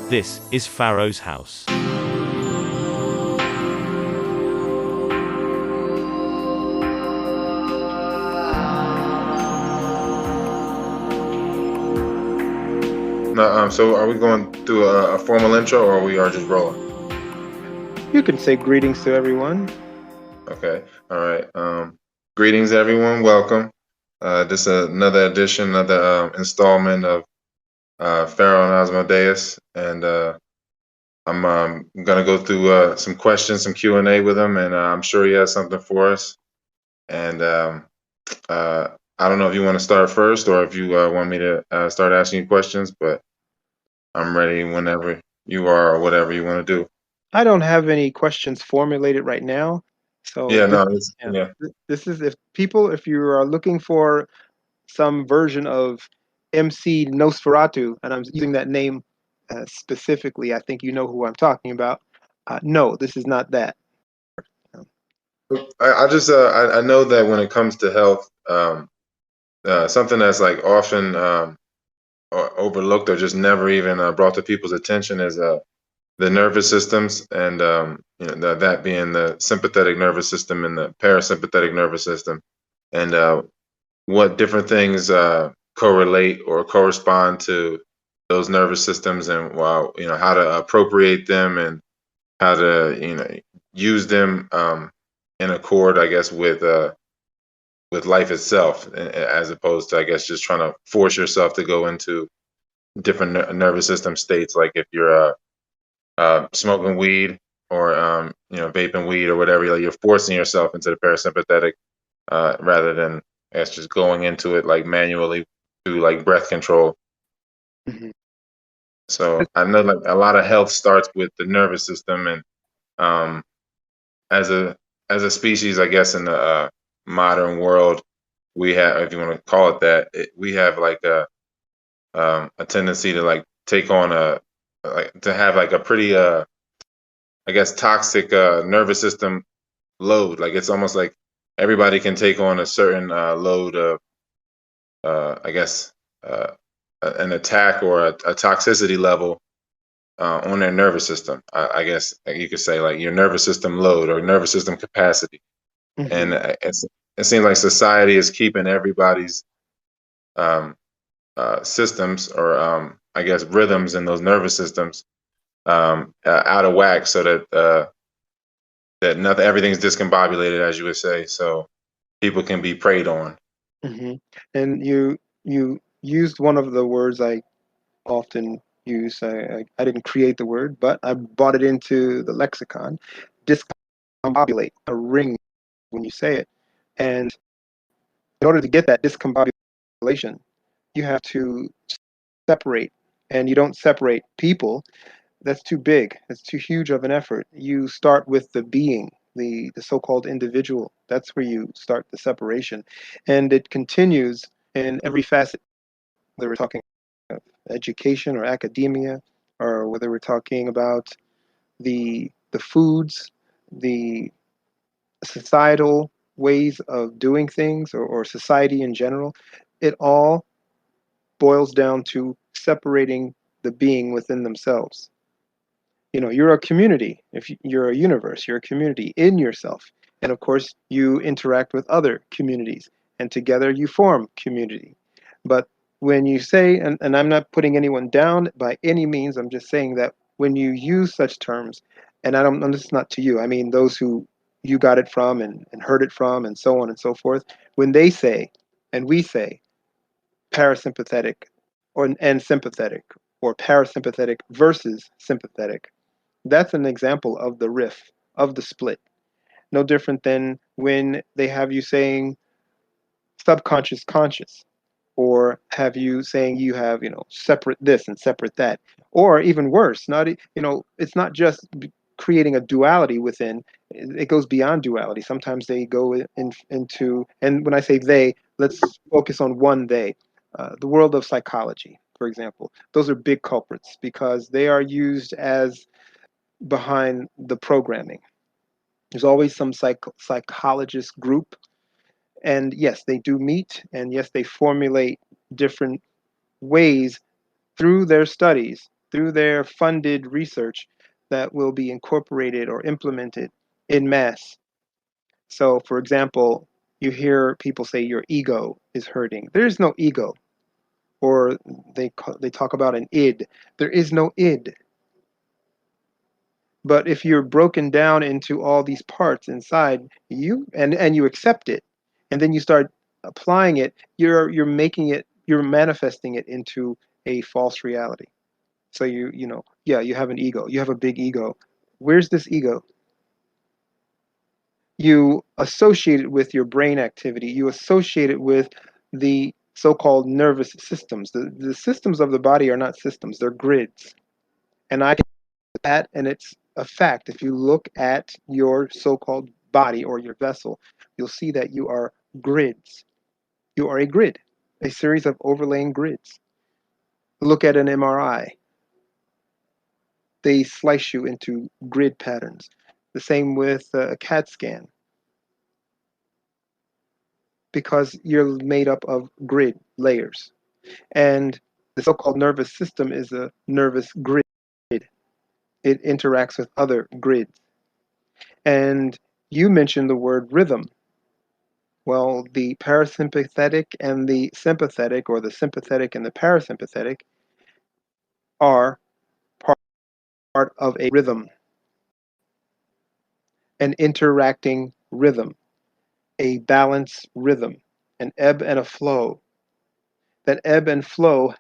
This is Pharoh's house. No, so are we going through a formal intro or we are just rolling? You can say greetings to everyone. Okay, all right. Greetings, everyone. Welcome. This is another edition, another installment of Pharoh and Ozmodayus, and I'm gonna go through some questions, some Q&A with him, and I'm sure he has something for us. And uh, I don't know if you want to start first or if you want me to start asking you questions, but I'm ready whenever you are or whatever you want to do. I don't have any questions formulated right now, so Yeah, no, it's, yeah, yeah. this is if you are looking for some version of MC Nosferatu, and I'm using that name specifically, I think you know who I'm talking about. No, this is not that. I just I know that when it comes to health, something that's like often overlooked or just never even brought to people's attention is the nervous systems, and that being the sympathetic nervous system and the parasympathetic nervous system, and what different things correlate or correspond to those nervous systems, and how to appropriate them and how to use them in accord, I guess, with life itself, as opposed to, I guess, just trying to force yourself to go into different nervous system states. Like if you're smoking weed or vaping weed or whatever, like you're forcing yourself into the parasympathetic rather than, I guess, just going into it like manually through like breath control. Mhm. So I know like a lot of health starts with the nervous system, and um, as a species, I guess, in the modern world, we have, if you want to call it that, we have like a tendency to like take on to have like a pretty I guess toxic nervous system load. Like it's almost like everybody can take on a certain load of I guess an attack or a toxicity level on their nervous system. I guess you could say like your nervous system load or nervous system capacity. And Mhm. it seems like society is keeping everybody's um, systems or I guess rhythms in those nervous systems out of whack, so that nothing, everything's discombobulated, as you would say, so people can be preyed on. Mhm. And you used one of the words I often use. I didn't create the word, but I brought it into the lexicon. Discombobulate, a ring when you say it. And in order to get that discombobulation, you have to separate. And you don't separate people. That's too big. That's too huge of an effort. You start with the being, the so-called individual. That's where you start the separation. And it continues in every facet, whether we're talking of education or academia, or whether we're talking about the foods, the societal ways of doing things, or society in general. It all boils down to separating the being within themselves. You know, you're a community. If you're a universe, you're a community in yourself. And of course, you interact with other communities, and together you form community. But when you say, and I'm not putting anyone down by any means, I'm just saying that when you use such terms, and I don't, and this is not to you, I mean those who you got it from and heard it from, and so on and so forth, when they say, and we say, parasympathetic and sympathetic, or parasympathetic versus sympathetic, that's an example of the riff, of the split. No different than when they have you saying subconscious conscious, or have you saying you have, separate this and separate that. Or even worse, it's not just creating a duality within, it goes beyond duality. Sometimes they go into, and when I say they, let's focus on one they. The world of psychology, for example. Those are big culprits because they are used as behind the programming. There's always some psychologist group, and yes, they do meet, and yes, they formulate different ways through their studies through their funded research that will be incorporated or implemented in mass. So, for example, you hear people say your ego is hurting. There is no ego. Or they talk about an id. There is no id. But if you're broken down into all these parts inside you, and you accept it, and then you start applying it, you're making it, you're manifesting it into a false reality. So yeah, you have an ego. You have a big ego. Where's this ego? You associate it with your brain activity. You associate it with the so-called nervous systems. The systems of the body are not systems, they're grids. And I can do that, and it's a fact. If you look at your so-called body or your vessel, you'll see that you are grids. You are a grid, a series of overlaying grids. Look at an MRI. They slice you into grid patterns. The same with a CAT scan, because you're made up of grid layers. And the so-called nervous system is a nervous grid. It interacts with other grids. And you mentioned the word rhythm. Well, the parasympathetic and the sympathetic, or the sympathetic and the parasympathetic, are part of a rhythm, an interacting rhythm, a balance rhythm, an ebb and a flow. That ebb and flow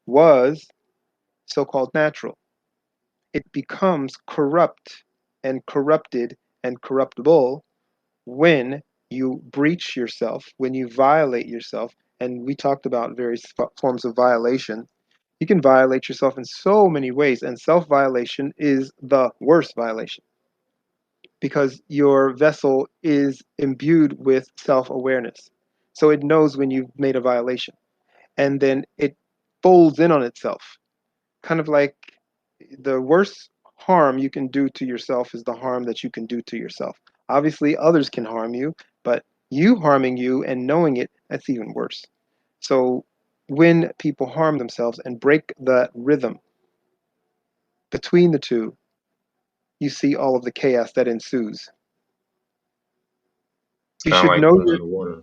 was so-called natural. It becomes corrupt and corrupted and corruptible when you breach yourself, when you violate yourself. And we talked about various forms of violation. You can violate yourself in so many ways, and self-violation is the worst violation, because your vessel is imbued with self-awareness. So it knows when you've made a violation, and then it folds in on itself. Kind of like, the worst harm you can do to yourself is the harm that you can do to yourself. Obviously, others can harm you, but you harming you and knowing it, that's even worse. So when people harm themselves and break the rhythm between the two, you see all of the chaos that ensues. It's You kind of should like know blood your. in the water.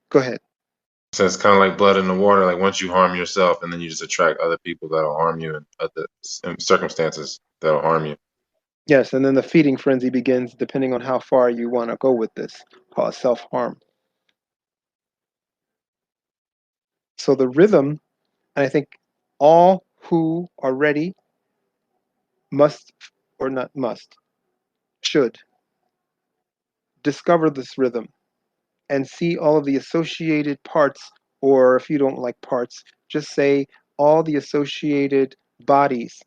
Go ahead. So it's kind of like blood in the water. Like once you harm yourself, and then you just attract other people that'll harm you, and other circumstances that'll harm you. Yes, and then the feeding frenzy begins depending on how far you want to go with this, called self-harm. So the rhythm, and I think all who are ready must, or not must, should discover this rhythm and see all of the associated parts, or if you don't like parts, just say all the associated bodies.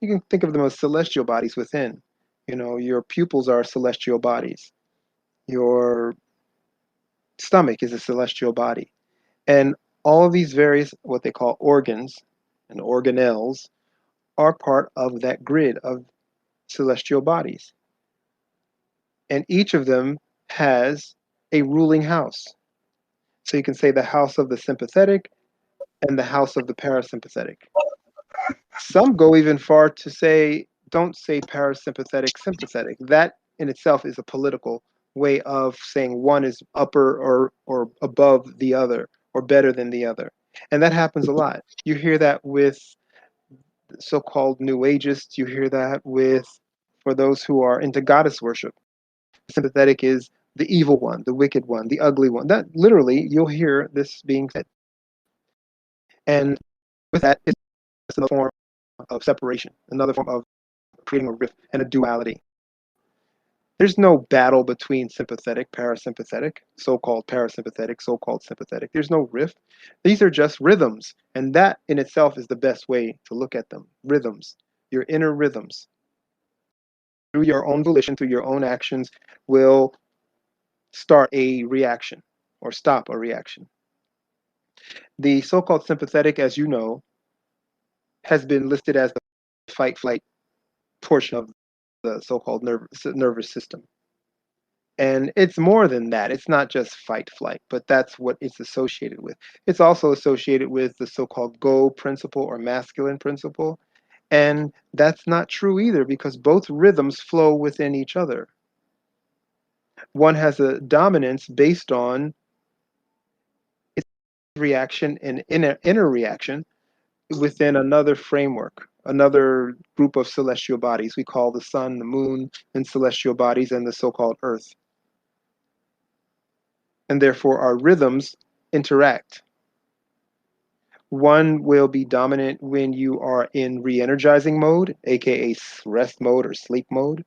You can think of them as celestial bodies within. Your pupils are celestial bodies. Your stomach is a celestial body. And all of these various, what they call organs and organelles, are part of that grid of celestial bodies. And each of them has a ruling house. So you can say the house of the sympathetic and the house of the parasympathetic. Some go even far to say, don't say parasympathetic, sympathetic. That in itself is a political way of saying one is upper or above the other, or better than the other. And that happens a lot. You hear that with so-called New Ageists. You hear that with, for those who are into goddess worship. Sympathetic is the evil one, the wicked one, the ugly one. That literally, you'll hear this being said. And with that, it's another form of separation, another form of creating a rift and a duality. There's no battle between sympathetic, parasympathetic, so-called sympathetic. There's no rift. These are just rhythms. And that in itself is the best way to look at them. Rhythms, your inner rhythms. Through your own volition, through your own actions, will start a reaction or stop a reaction. The so-called sympathetic, as you know, has been listed as the fight-flight portion of the so-called nervous system. And it's more than that. It's not just fight flight, but that's what it's associated with. It's also associated with the so-called go principle or masculine principle. And that's not true either, because both rhythms flow within each other. One has a dominance based on its reaction and inner reaction within another framework, another group of celestial bodies we call the sun, the moon, and celestial bodies, and the so-called earth. And therefore our rhythms interact. One will be dominant when you are in re-energizing mode, aka rest mode or sleep mode,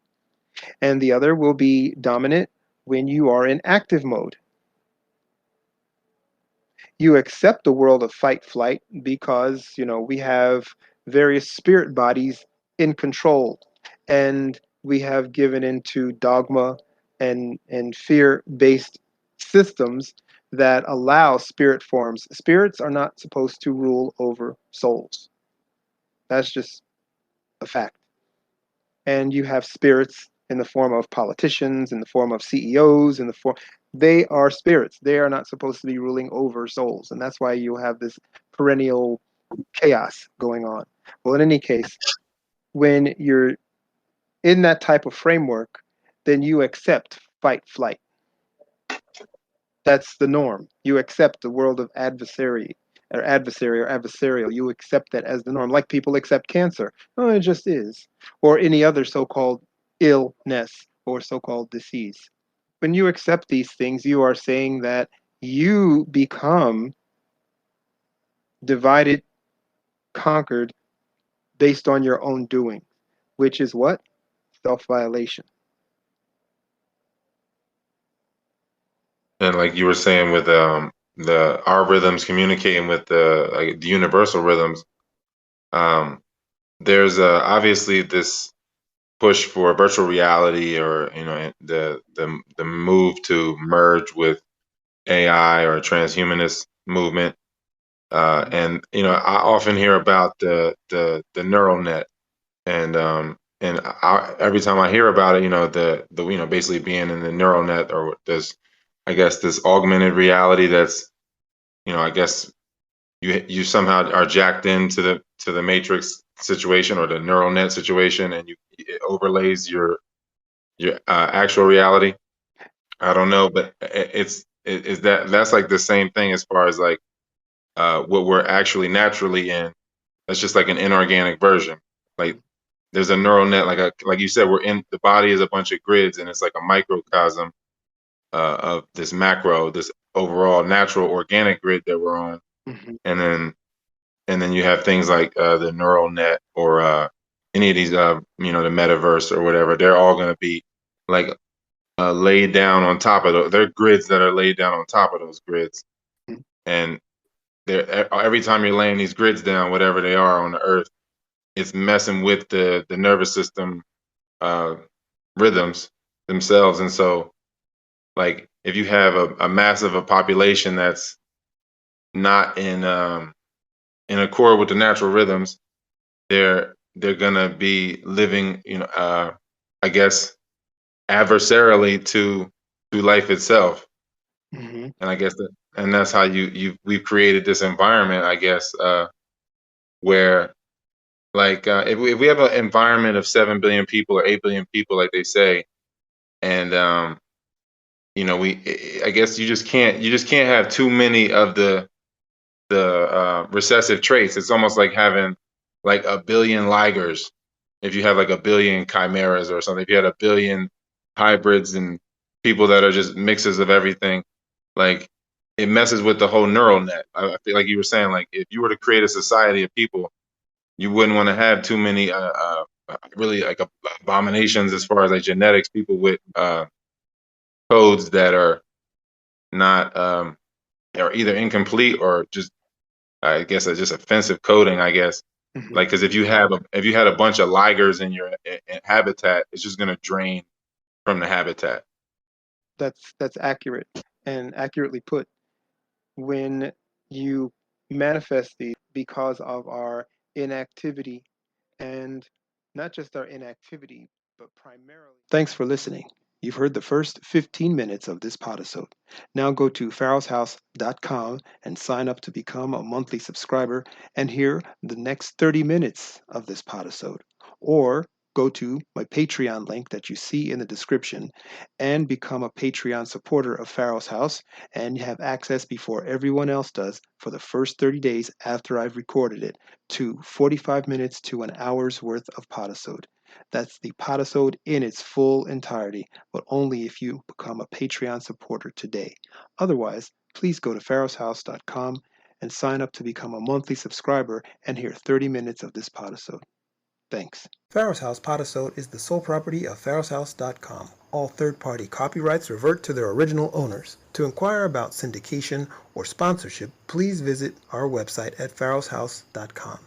and the other will be dominant when you are in active mode. You accept the world of fight flight because, we have various spirit bodies in control, and we have given into dogma and fear-based systems that allow spirit forms. Spirits are not supposed to rule over souls. That's just a fact. And you have spirits in the form of politicians, in the form of CEOs, in the form, they are spirits. They are not supposed to be ruling over souls, and that's why you have this perennial chaos going on. Well, in any case, when you're in that type of framework, then you accept fight flight. That's the norm. You accept the world of adversary or adversarial. You accept that as the norm, like people accept cancer. Oh, it just is. Or any other so-called illness or so-called disease. When you accept these things, you are saying that you become divided, conquered based on your own doing, which is what? Self-violation. And like you were saying with the our rhythms communicating with the universal rhythms, um, there's obviously this push for virtual reality, or the move to merge with AI or transhumanist movement. And I often hear about the neural net, and every time I hear about it, the basically being in the neural net, or this, I guess, this augmented reality that's, I guess you somehow are jacked into the matrix situation or the neural net situation, and it overlays your actual reality. I don't know, but is that's like the same thing as far as like what we're actually naturally in. That's just like an inorganic version. Like there's a neural net, like you said, we're in the body is a bunch of grids, and it's like a microcosm of this macro, this overall natural organic grid that we're on. Mhm. And then you have things like the neural net, or any of these the metaverse or whatever. They're all going to be like laid down on top of those. They're grids that are laid down on top of those grids, and they're every time you're laying these grids down, whatever they are on the earth, it's messing with the nervous system uh, rhythms themselves. And so, like, if you have a massive a population that's not in accord with the natural rhythms, they're gonna be living, I guess, adversarially to life itself. Mhm. And I guess and that's how we've created this environment, I guess, where, like, if we have an environment of 7 billion people or 8 billion people, like they say, and I guess you just can't have too many of the recessive traits. It's almost like having like a billion ligers. If you have like a billion chimeras or something, if you had a billion hybrids and people that are just mixes of everything, like, it messes with the whole neural net. I feel like you were saying, like, if you were to create a society of people, you wouldn't want to have too many really like abominations as far as like genetics, people with codes that are not are either incomplete or just, I guess, just offensive coding, I guess. Mhm. Like, because if you had a bunch of ligers in your habitat, it's just gonna drain from the habitat. That's accurate and accurately put. When you manifest these because of our inactivity, and not just our inactivity, but primarily. Thanks for listening. You've heard the first 15 minutes of this Podisode. Now go to pharohshouse.com and sign up to become a monthly subscriber and hear the next 30 minutes of this Podisode. Or go to my Patreon link that you see in the description and become a Patreon supporter of Pharaoh's House, and you have access before everyone else does for the first 30 days after I've recorded it to 45 minutes to an hour's worth of Podisode. That's the Podisode in its full entirety, but only if you become a Patreon supporter today. Otherwise, please go to pharohshouse.com and sign up to become a monthly subscriber and hear 30 minutes of this Podisode. Thanks. Pharaoh's House Podisode is the sole property of pharohshouse.com. All third-party copyrights revert to their original owners. To inquire about syndication or sponsorship, please visit our website at pharohshouse.com.